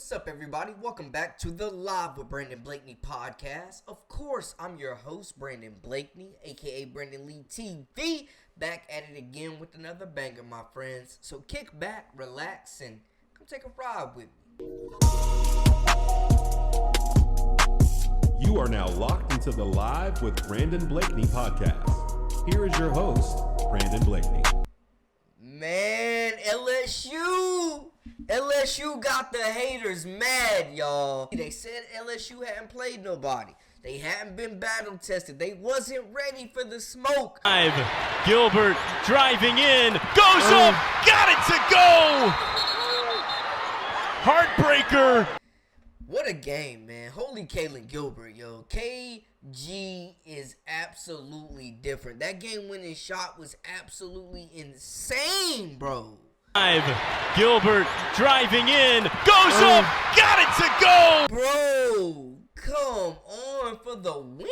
What's up, everybody? Welcome back to the Live with Brandon Blakeney podcast. Of course, I'm your host, Brandon Blakeney, aka Brandon Lee TV, back at it again with another banger, my friends. So kick back, relax, and come take a ride with me. You are now locked into the Live with Brandon Blakeney podcast. Here is your host, Brandon Blakeney. Man, LSU got the haters mad, y'all. They said LSU hadn't played nobody. They hadn't been battle tested. They wasn't ready for the smoke. Gilbert driving in, goes up, got it to go! Heartbreaker. What a game, man. Holy Kalen Gilbert, yo. KG is absolutely different. That game-winning shot was absolutely insane, bro. Gilbert driving in, goes up, got it to go! Bro, come on for the win.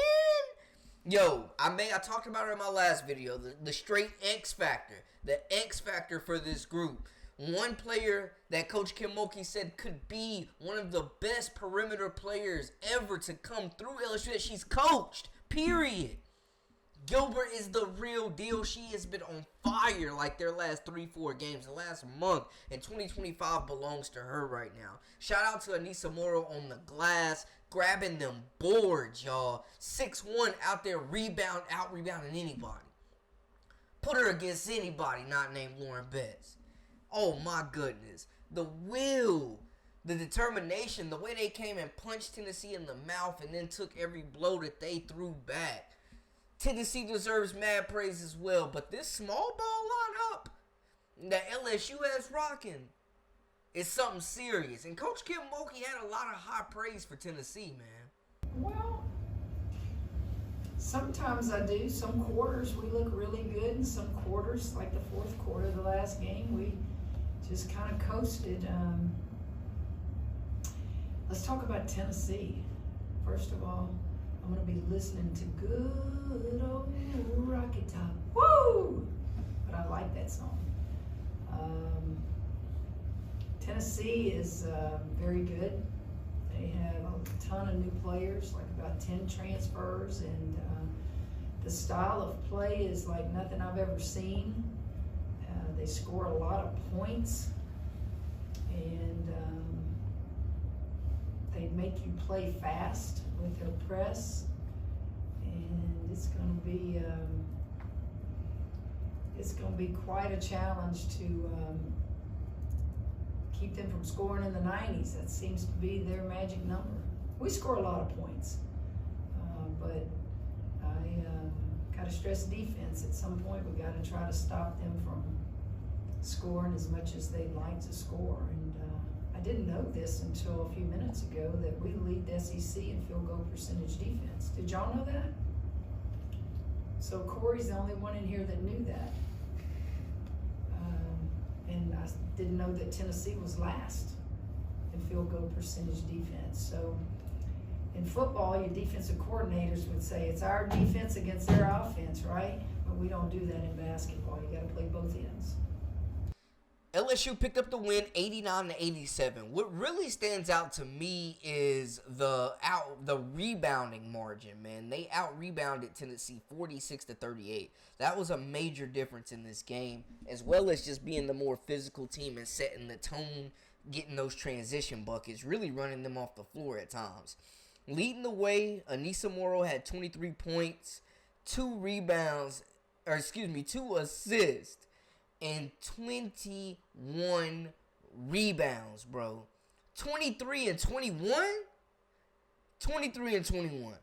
Yo, I talked about it in my last video, the straight X factor. The X factor for this group. One player that Coach Kim Mulkey said could be one of the best perimeter players ever to come through LSU that she's coached, period. Gilbert is the real deal. She has been on fire like their last 3-4 games, the last month, and 2025 belongs to her right now. Shout out to Anissa Morrow on the glass, grabbing them boards, y'all. 6'1", out there out-rebounding anybody. Put her against anybody not named Lauren Betts. Oh my goodness. The will, the determination, the way they came and punched Tennessee in the mouth and then took every blow that they threw back. Tennessee deserves mad praise as well, but this small ball lineup that LSU has rocking is something serious. And Coach Kim Mulkey had a lot of high praise for Tennessee, man. Well, sometimes I do. Some quarters we look really good, and some quarters, like the fourth quarter of the last game, we just kind of coasted. Let's talk about Tennessee. First of all, I'm going to be listening to good old Rocky Top. Woo! But I like that song. Tennessee is very good. They have a ton of new players, like about 10 transfers, and the style of play is like nothing I've ever seen. They score a lot of points, and they make you play fast with their press, and it's going to be quite a challenge to keep them from scoring in the 90s. That seems to be their magic number. We score a lot of points, but I got to stress defense. At some point, we got to try to stop them from scoring as much as they'd like to score. And I didn't know this until a few minutes ago that we lead the SEC in field goal percentage defense. Did y'all know that? So Corey's the only one in here that knew that. And I didn't know that Tennessee was last in field goal percentage defense. So in football, your defensive coordinators would say it's our defense against their offense, right? But we don't do that in basketball. You got to play both ends. LSU picked up the win 89-87. What really stands out to me is the rebounding margin, man. They out-rebounded Tennessee 46-38. That was a major difference in this game, as well as just being the more physical team and setting the tone, getting those transition buckets, really running them off the floor at times. Leading the way, Anissa Morrow had 23 points, 2 assists, and 21 rebounds, bro. 23 and 21? 23 and 21.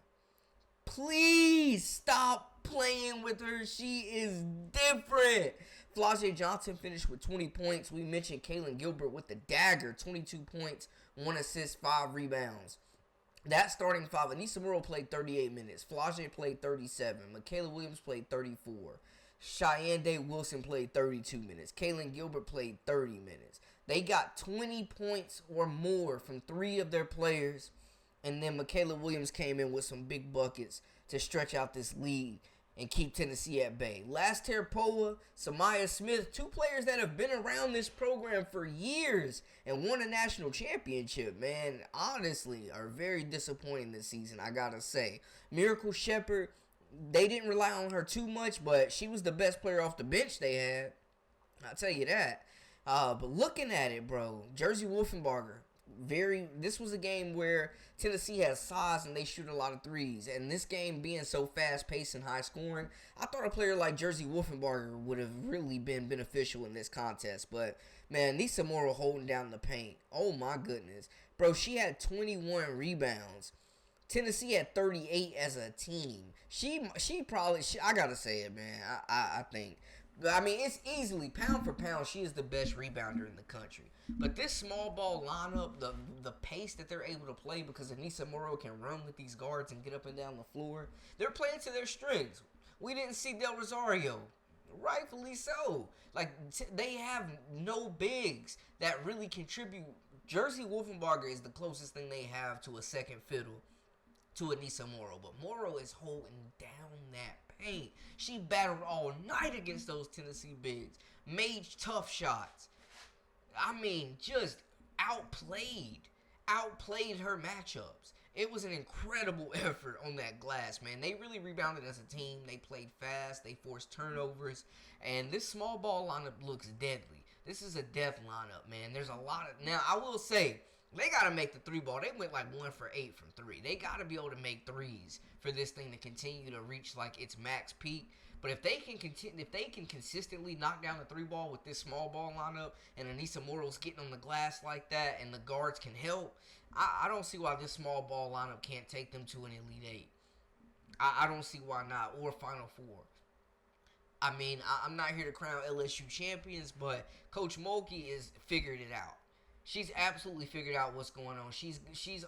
Please stop playing with her. She is different. Flau'jae Johnson finished with 20 points. We mentioned Kalen Gilbert with the dagger. 22 points, 1 assist, 5 rebounds. That starting five, Anissa Morrow played 38 minutes. Flau'jae played 37. Michaela Williams played 34. Cheyenne Day Wilson played 32 minutes. Kalen Gilbert played 30 minutes. They got 20 points or more from 3 of their players. And then Michaela Williams came in with some big buckets to stretch out this lead. and keep Tennessee at bay. Last Terpoa, Samaya Smith, two players that have been around this program for years and won a national championship, man, honestly, are very disappointing this season, I gotta say. Miracle Shepherd, they didn't rely on her too much, but she was the best player off the bench they had. I'll tell you that. But looking at it, bro, Jersey Wolfenbarger, this was a game where Tennessee has size and they shoot a lot of threes. And this game being so fast-paced and high-scoring, I thought a player like Jersey Wolfenbarger would have really been beneficial in this contest. But, man, Nisa Morrow holding down the paint. Oh, my goodness. Bro, she had 21 rebounds. Tennessee had 38 as a team. She probably, I got to say it, man, I think. I mean, it's easily, pound for pound, she is the best rebounder in the country. But this small ball lineup, the pace that they're able to play, because Anissa Morrow can run with these guards and get up and down the floor, they're playing to their strengths. We didn't see Del Rosario. Rightfully so. Like, they have no bigs that really contribute. Jersey Wolfenbarger is the closest thing they have to a second fiddle to Anissa Morrow. But Morrow is holding down that paint. She battled all night against those Tennessee bigs. Made tough shots. I mean, just outplayed her matchups. It was an incredible effort on that glass, man. They really rebounded as a team. They played fast. They forced turnovers. And this small ball lineup looks deadly. This is a death lineup, man. There's a lot of... Now, I will say, they got to make the three ball. They went like 1 for 8 from 3. They got to be able to make threes for this thing to continue to reach like its max peak. But if they can consistently knock down the three ball with this small ball lineup, and Anissa Morrow's getting on the glass like that, and the guards can help, I don't see why this small ball lineup can't take them to an Elite Eight. I don't see why not, or Final Four. I mean, I'm not here to crown LSU champions, but Coach Mulkey has figured it out. She's absolutely figured out what's going on. She's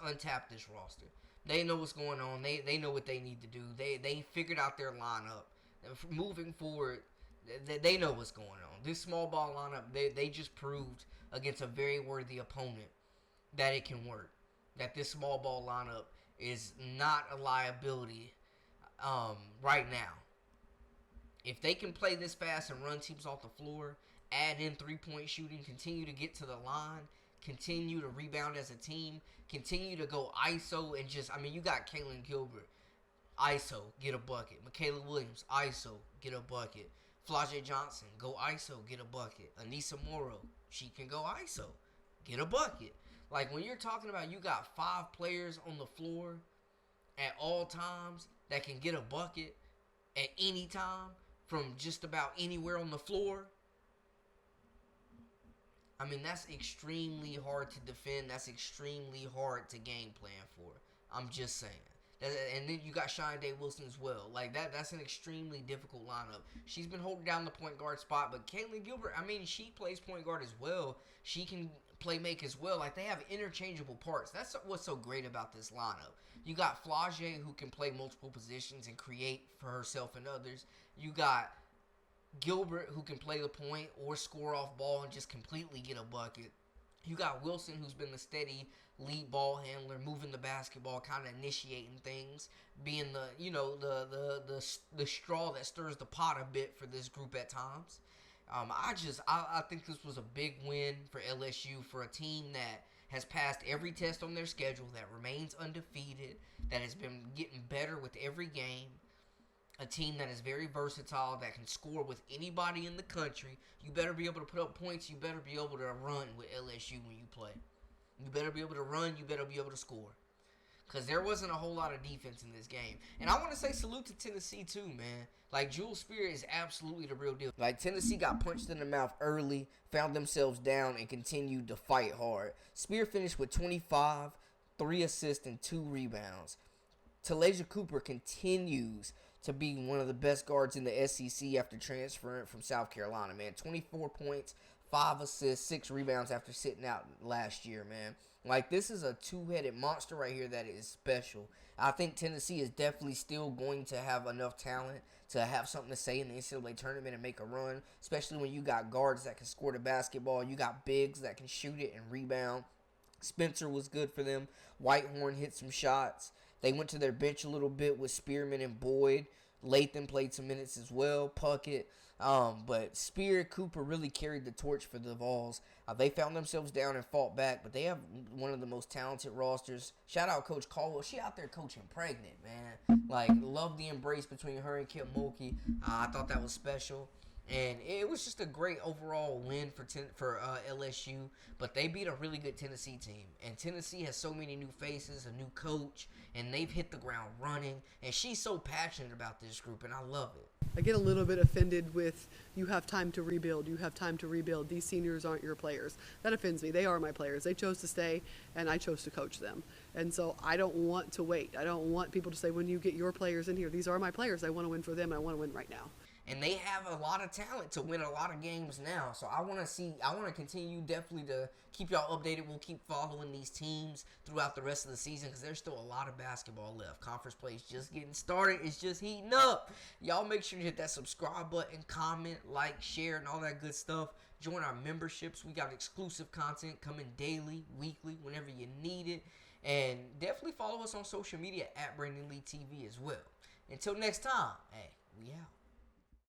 untapped this roster. They know what's going on. They know what they need to do. They figured out their lineup. Moving forward, they know what's going on. This small ball lineup, they just proved against a very worthy opponent that it can work. That this small ball lineup is not a liability right now. If they can play this fast and run teams off the floor, add in three-point shooting, continue to get to the line, continue to rebound as a team, continue to go ISO and just, I mean, you got Kaylin Gilbert, ISO, get a bucket. Michaela Williams, ISO, get a bucket. Flau'jae Johnson, go ISO, get a bucket. Anissa Morrow, she can go ISO, get a bucket. Like, when you're talking about you got 5 players on the floor at all times that can get a bucket at any time from just about anywhere on the floor, I mean, that's extremely hard to defend. That's extremely hard to game plan for. I'm just saying. And then you got Shine Day Wilson as well. Like, that's an extremely difficult lineup. She's been holding down the point guard spot, but Caitlin Gilbert, I mean, she plays point guard as well. She can play make as well. Like, they have interchangeable parts. That's what's so great about this lineup. You got Flau'jae, who can play multiple positions and create for herself and others. You got Gilbert, who can play the point or score off ball and just completely get a bucket. You got Wilson, who's been the steady lead ball handler, moving the basketball, kind of initiating things, being the straw that stirs the pot a bit for this group at times. I think this was a big win for LSU, for a team that has passed every test on their schedule, that remains undefeated, that has been getting better with every game. A team that is very versatile, that can score with anybody in the country. You better be able to put up points. You better be able to run with LSU when you play. You better be able to run. You better be able to score. Because there wasn't a whole lot of defense in this game. And I want to say salute to Tennessee too, man. Like, Jewel Spear is absolutely the real deal. Like, Tennessee got punched in the mouth early, found themselves down, and continued to fight hard. Spear finished with 25, 3 assists, and 2 rebounds. Talasia Cooper continues to be one of the best guards in the SEC after transferring from South Carolina, man. 24 points, 5 assists, 6 rebounds after sitting out last year, man. Like, this is a two-headed monster right here that is special. I think Tennessee is definitely still going to have enough talent to have something to say in the NCAA tournament and make a run, especially when you got guards that can score the basketball. You got bigs that can shoot it and rebound. Spencer was good for them. Whitehorn hit some shots. They went to their bench a little bit with Spearman and Boyd. Lathan played some minutes as well, Puckett. But Spear, Cooper really carried the torch for the Vols. They found themselves down and fought back, but they have one of the most talented rosters. Shout out Coach Caldwell. She out there coaching pregnant, man. Like, love the embrace between her and Kim Mulkey. I thought that was special. And it was just a great overall win for LSU. But they beat a really good Tennessee team. And Tennessee has so many new faces, a new coach, and they've hit the ground running. And she's so passionate about this group, and I love it. I get a little bit offended with, you have time to rebuild, these seniors aren't your players. That offends me. They are my players. They chose to stay, and I chose to coach them. And so I don't want to wait. I don't want people to say, when you get your players in here, these are my players. I want to win for them, and I want to win right now. And they have a lot of talent to win a lot of games now. So I want to continue definitely to keep y'all updated. We'll keep following these teams throughout the rest of the season because there's still a lot of basketball left. Conference play is just getting started. It's just heating up. Y'all make sure to hit that subscribe button, comment, like, share, and all that good stuff. Join our memberships. We got exclusive content coming daily, weekly, whenever you need it. And definitely follow us on social media at Brandon Lee TV as well. Until next time, hey, we out.